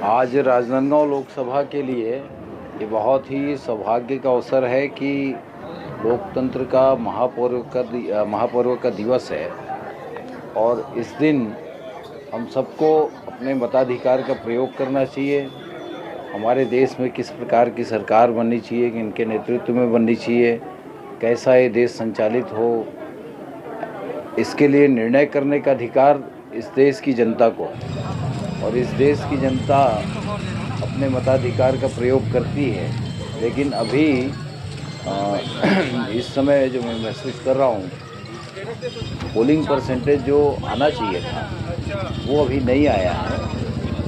आज राजनांदगांव लोकसभा के लिए ये बहुत ही सौभाग्य का अवसर है कि लोकतंत्र का महापर्व का दिवस है और इस दिन हम सबको अपने मताधिकार का प्रयोग करना चाहिए। हमारे देश में किस प्रकार की सरकार बननी चाहिए, इनके नेतृत्व में बननी चाहिए, कैसा ये देश संचालित हो, इसके लिए निर्णय करने का अधिकार इस देश की जनता को और इस देश की जनता अपने मताधिकार का प्रयोग करती है। लेकिन अभी इस समय जो मैं महसूस कर रहा हूँ, पोलिंग परसेंटेज जो आना चाहिए था वो अभी नहीं आया है।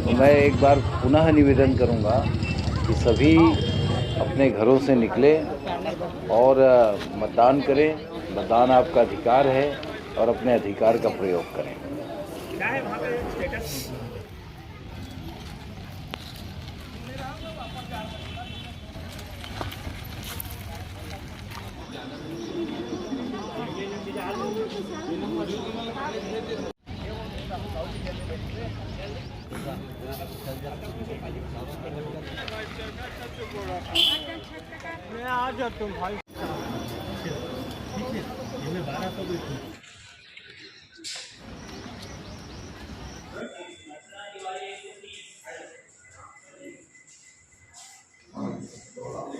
तो मैं एक बार पुनः निवेदन करूँगा कि सभी अपने घरों से निकले और मतदान करें। मतदान आपका अधिकार है और अपने अधिकार का प्रयोग करें। मैं आ जाता हूँ भाई।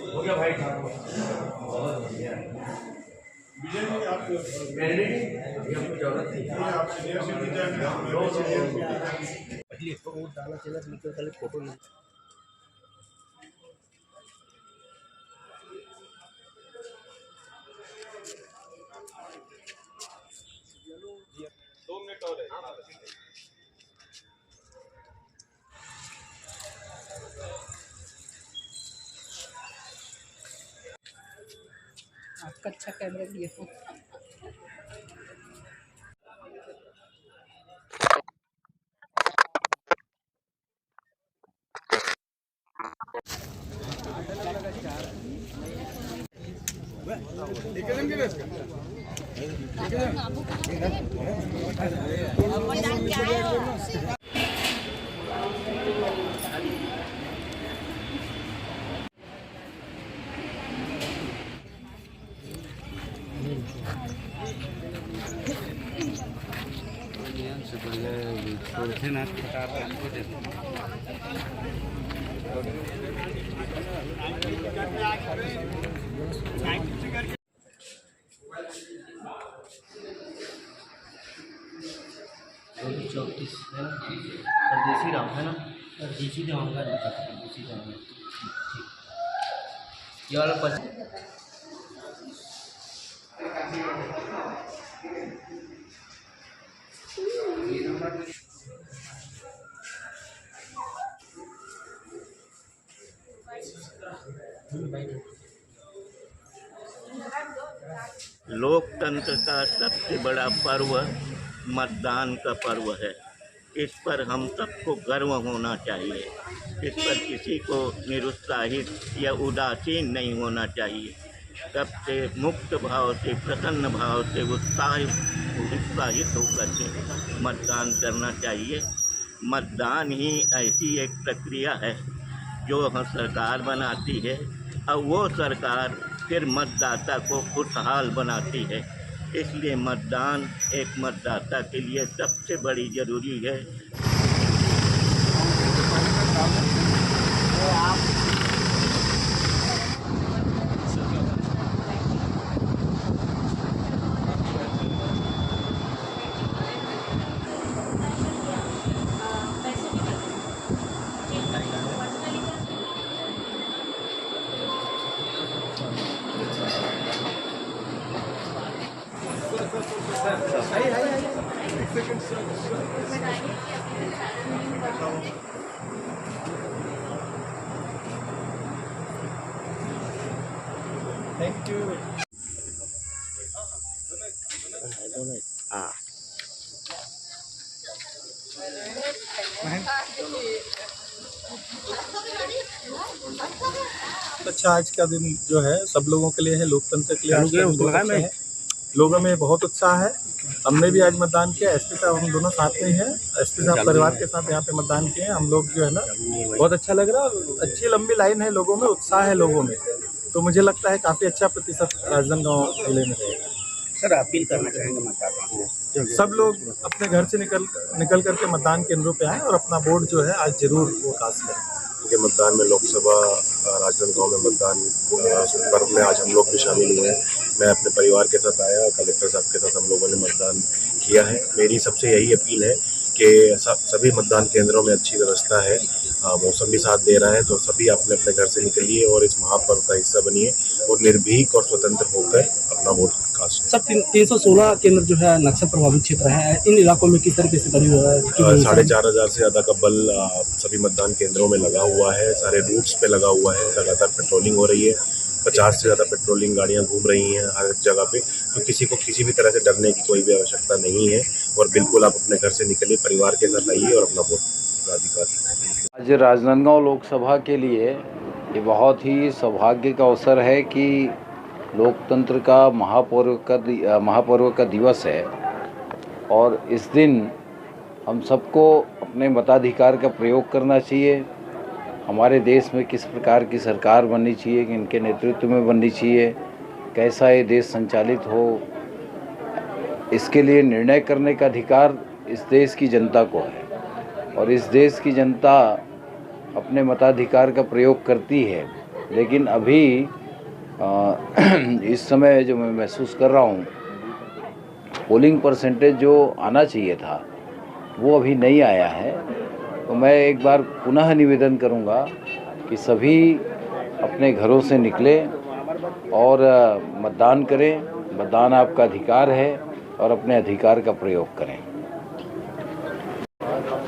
हो गया भाई, जरूरत नहीं पहले इसको वोट डालना चाहिए, पहले फोटो नहीं। आपका अच्छा कैमरा लिया हो। चौतीस है ना, परदेसी राम है ना, परदेसी राम का परदेसी राम। ये वाला लोकतंत्र का सबसे बड़ा पर्व मतदान का पर्व है। इस पर हम सबको गर्व होना चाहिए। इस पर किसी को निरुत्साहित या उदासीन नहीं होना चाहिए। सबसे मुक्त भाव से, प्रसन्न भाव से, उत्साहित होकर के मतदान करना चाहिए। मतदान ही ऐसी एक प्रक्रिया है जो सरकार बनाती है और वो सरकार फिर मतदाता को खुशहाल बनाती है। इसलिए मतदान एक मतदाता के लिए सबसे बड़ी ज़रूरी है। Thank you. अच्छा, आज का दिन जो है सब लोगों के लिए है, लोकतंत्र के लिए है। लोगों में बहुत उत्साह है। हमने भी आज मतदान किया, एसपी साहब हम दोनों साथ में ही हैं, एसपी साहब परिवार के साथ यहाँ पे मतदान किए हैं। हम लोग जो है ना बहुत अच्छा लग रहा है, अच्छी लंबी लाइन है लोगों में, उत्साह है लोगों में, तो मुझे लगता है काफ़ी अच्छा प्रतिशत राजनांदगांव जिले में रहेगा। सर अपील करना चाहेंगे मतदाताओं को, सब लोग अपने घर से निकल करके मतदान केंद्रों पे आएँ और अपना वोट जो है आज जरूर वो कास्ट करें। के मतदान में लोकसभा राजनांदगांव में मतदान पर्व में आज हम लोग भी शामिल हुए हैं। मैं अपने परिवार के साथ आया, कलेक्टर साहब के साथ हम लोगों ने मतदान किया है। मेरी सबसे यही अपील है कि सभी मतदान केंद्रों में अच्छी व्यवस्था है, मौसम भी साथ दे रहा है, तो सभी अपने अपने घर से निकलिए और इस महापर्व का हिस्सा बनिए और निर्भीक और स्वतंत्र होकर अपना वोट कास्ट। सर 316 केंद्र जो है नक्सल प्रभावित क्षेत्र है, इन इलाकों में किस तरीके से करी हुआ है? 4,500 से ज़्यादा का बल सभी मतदान केंद्रों में लगा हुआ है, सारे रूट्स पे लगा हुआ है, लगातार पेट्रोलिंग हो रही है। 50 से ज़्यादा पेट्रोलिंग गाड़ियां घूम रही हैं हर जगह पे, तो किसी को किसी भी तरह से डरने की कोई भी आवश्यकता नहीं है। और बिल्कुल आप अपने घर से निकलिए, परिवार के साथ आइए और अपना वोट अधिकार। आज राजनांदगांव लोकसभा के लिए ये बहुत ही सौभाग्य का अवसर है कि लोकतंत्र का महापर्व का दिवस है और इस दिन हम सबको अपने मताधिकार का प्रयोग करना चाहिए। हमारे देश में किस प्रकार की सरकार बननी चाहिए, किनके नेतृत्व में बननी चाहिए, कैसा ये देश संचालित हो, इसके लिए निर्णय करने का अधिकार इस देश की जनता को है और इस देश की जनता अपने मताधिकार का प्रयोग करती है। लेकिन अभी इस समय जो मैं महसूस कर रहा हूँ, पोलिंग परसेंटेज जो आना चाहिए था वो अभी नहीं आया है। तो मैं एक बार पुनः निवेदन करूंगा कि सभी अपने घरों से निकलें और मतदान करें। मतदान आपका अधिकार है और अपने अधिकार का प्रयोग करें।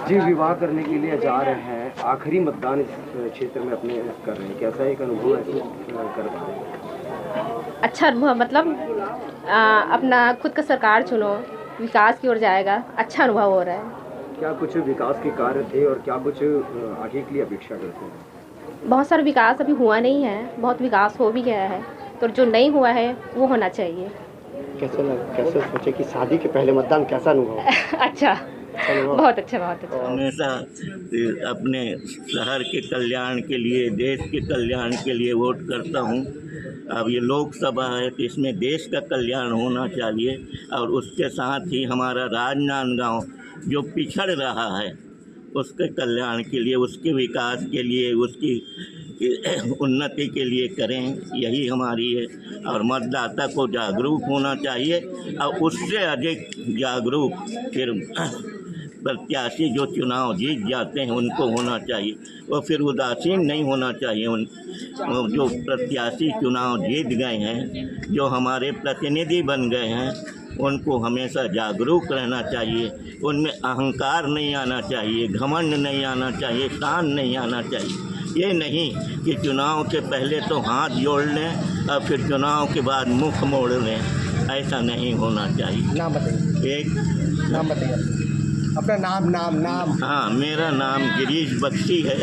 जी, विवाह करने के लिए जा रहे हैं, आखिरी मतदान क्षेत्र में अपने कर रहे हैं, कैसा एक अनुभव कर पा रहे हैं? अच्छा अनुभव मतलब अपना खुद का सरकार चुनो, विकास की ओर जाएगा, अच्छा अनुभव हो रहा है। क्या कुछ विकास के कार्य थे और क्या कुछ आगे के लिए अपेक्षा करते हैं? बहुत सारा विकास अभी हुआ नहीं है, बहुत विकास हो भी गया है, तो जो नहीं हुआ है वो होना चाहिए। कैसे सोचे कि शादी के पहले मतदान कैसा अनुभव? अच्छा, बहुत अच्छा, बहुत अच्छा। हमेशा अपने शहर के कल्याण के लिए, देश के कल्याण के लिए वोट करता हूँ। अब ये लोकसभा है तो इसमें देश का कल्याण होना चाहिए और उसके साथ ही हमारा राजनांदगांव जो पिछड़ रहा है उसके कल्याण के लिए, उसके विकास के लिए, उसकी उन्नति के लिए करें, यही हमारी है। और मतदाता को जागरूक होना चाहिए और उससे अधिक जागरूक फिर प्रत्याशी जो चुनाव जीत जाते हैं उनको होना चाहिए। और फिर उदासीन नहीं होना चाहिए। उन जो प्रत्याशी चुनाव जीत गए हैं, जो हमारे प्रतिनिधि बन गए हैं, उनको हमेशा जागरूक रहना चाहिए। उनमें अहंकार नहीं आना चाहिए, घमंड नहीं आना चाहिए, शान नहीं आना चाहिए। ये नहीं कि चुनाव के पहले तो हाथ जोड़ लें और फिर चुनाव के बाद मुख मोड़ लें, ऐसा नहीं होना चाहिए। नाम बताइए। एक नाम बताइए अपना नाम। हाँ, मेरा नाम गिरीश बख्शी है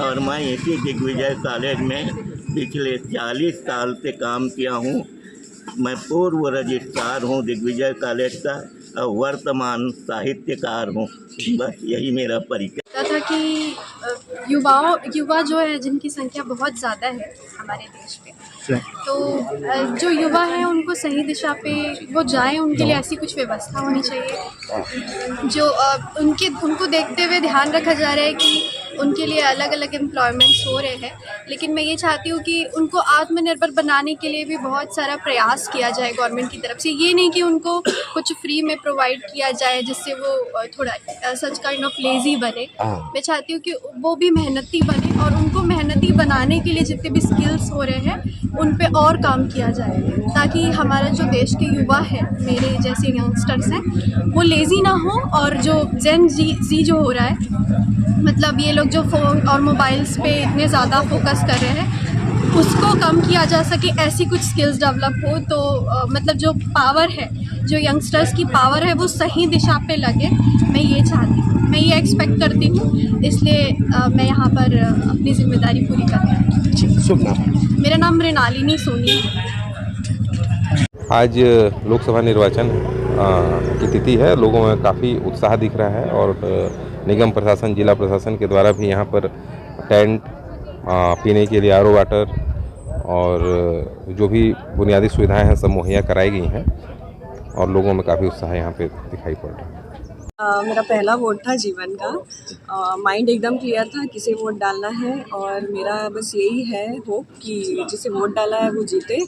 और मैं इसी दिग्विजय कॉलेज में पिछले 40 साल से काम किया हूँ। मैं पूर्व रजिस्ट्रार हूँ दिग्विजय कॉलेज का और वर्तमान साहित्यकार हूँ। बस यही मेरा परिचय था कि युवा जो है, जिनकी संख्या बहुत ज़्यादा है हमारे देश पे, तो जो युवा है उनको सही दिशा पे वो जाएं, उनके लिए ऐसी कुछ व्यवस्था होनी चाहिए जो उनको देखते हुए ध्यान रखा जा रहा है कि उनके लिए अलग अलग एम्प्लॉयमेंट्स हो रहे हैं। लेकिन मैं ये चाहती हूँ कि उनको आत्मनिर्भर बनाने के लिए भी बहुत सारा प्रयास किया जाए गवर्नमेंट की तरफ से। ये नहीं कि उनको कुछ फ्री में प्रोवाइड किया जाए जिससे वो थोड़ा सच काइंड ऑफ लेज़ी बने। मैं चाहती हूँ कि वो भी मेहनती बने और उनको मेहनती बनाने के लिए जितने भी स्किल्स हो रहे हैं उन पे और काम किया जाए, ताकि हमारा जो देश के युवा है, मेरे जैसे यंगस्टर्स हैं, वो लेज़ी ना हो। और जो जेन जी जो हो रहा है, मतलब ये लोग जो फ़ोन और मोबाइल्स पे इतने ज़्यादा फोकस कर रहे हैं, उसको कम किया जा सके, ऐसी कुछ स्किल्स डेवलप हो तो मतलब जो पावर है, जो यंगस्टर्स की पावर है, वो सही दिशा पे लगे। मैं ये चाहती हूँ, मैं ये एक्सपेक्ट करती हूँ, इसलिए मैं यहाँ पर अपनी जिम्मेदारी पूरी कर रही हूँ। शुभ नाम। मेरा नाम मृणालिनी सोनी है। आज लोकसभा निर्वाचन की तिथि है। लोगों में काफ़ी उत्साह दिख रहा है और निगम प्रशासन, जिला प्रशासन के द्वारा भी यहाँ पर टेंट, पीने के लिए आरओ वाटर और जो भी बुनियादी सुविधाएं हैं सब मुहैया कराई गई हैं और लोगों में काफ़ी उत्साह यहाँ पे दिखाई पड़ रहा है। मेरा पहला वोट था जीवन का। माइंड एकदम क्लियर था किसे वोट डालना है और मेरा बस यही है होप कि जिसे वोट डाला है वो जीते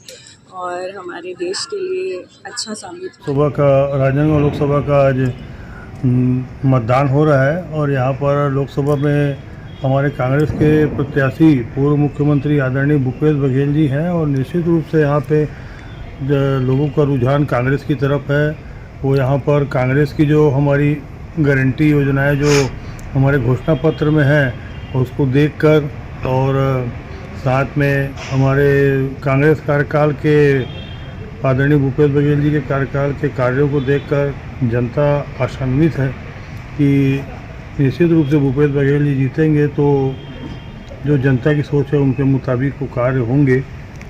और हमारे देश के लिए अच्छा साबित हो। सुबह का राजनांदगांव लोकसभा का आज मतदान हो रहा है और यहाँ पर लोकसभा में हमारे कांग्रेस के प्रत्याशी पूर्व मुख्यमंत्री आदरणीय भूपेश बघेल जी हैं और निश्चित रूप से यहाँ पे लोगों का रुझान कांग्रेस की तरफ है। वो यहाँ पर कांग्रेस की जो हमारी गारंटी योजनाएं जो हमारे घोषणा पत्र में हैं उसको देखकर और साथ में हमारे कांग्रेस कार्यकाल के आदरणीय भूपेश बघेल जी के कार्यकाल के कार्यों को देखकर जनता आशान्वित है कि निश्चित रूप से भूपेश बघेल जी जीतेंगे तो जो जनता की सोच है उनके मुताबिक वो कार्य होंगे।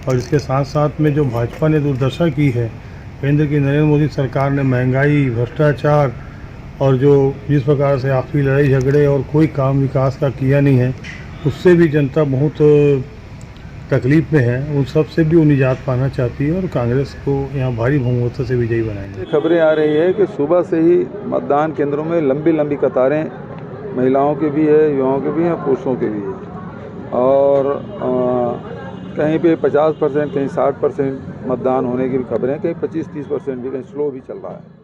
और इसके साथ साथ में जो भाजपा ने दुर्दशा की है, केंद्र की नरेंद्र मोदी सरकार ने महंगाई, भ्रष्टाचार और जो जिस प्रकार से आपसी लड़ाई झगड़े और कोई काम विकास का किया नहीं है, उससे भी जनता बहुत तकलीफ में है। उन सब से भी वो निजात पाना चाहती है और कांग्रेस को यहाँ भारी बहुमत से विजयी बनाएंगे। खबरें आ रही है कि सुबह से ही मतदान केंद्रों में लंबी लंबी कतारें महिलाओं के भी है, युवाओं के भी हैं, पुरुषों के भी है और कहीं पे 50%, कहीं 60% मतदान होने की भी खबरें हैं, कहीं 25-30% भी, कहीं स्लो भी चल रहा है।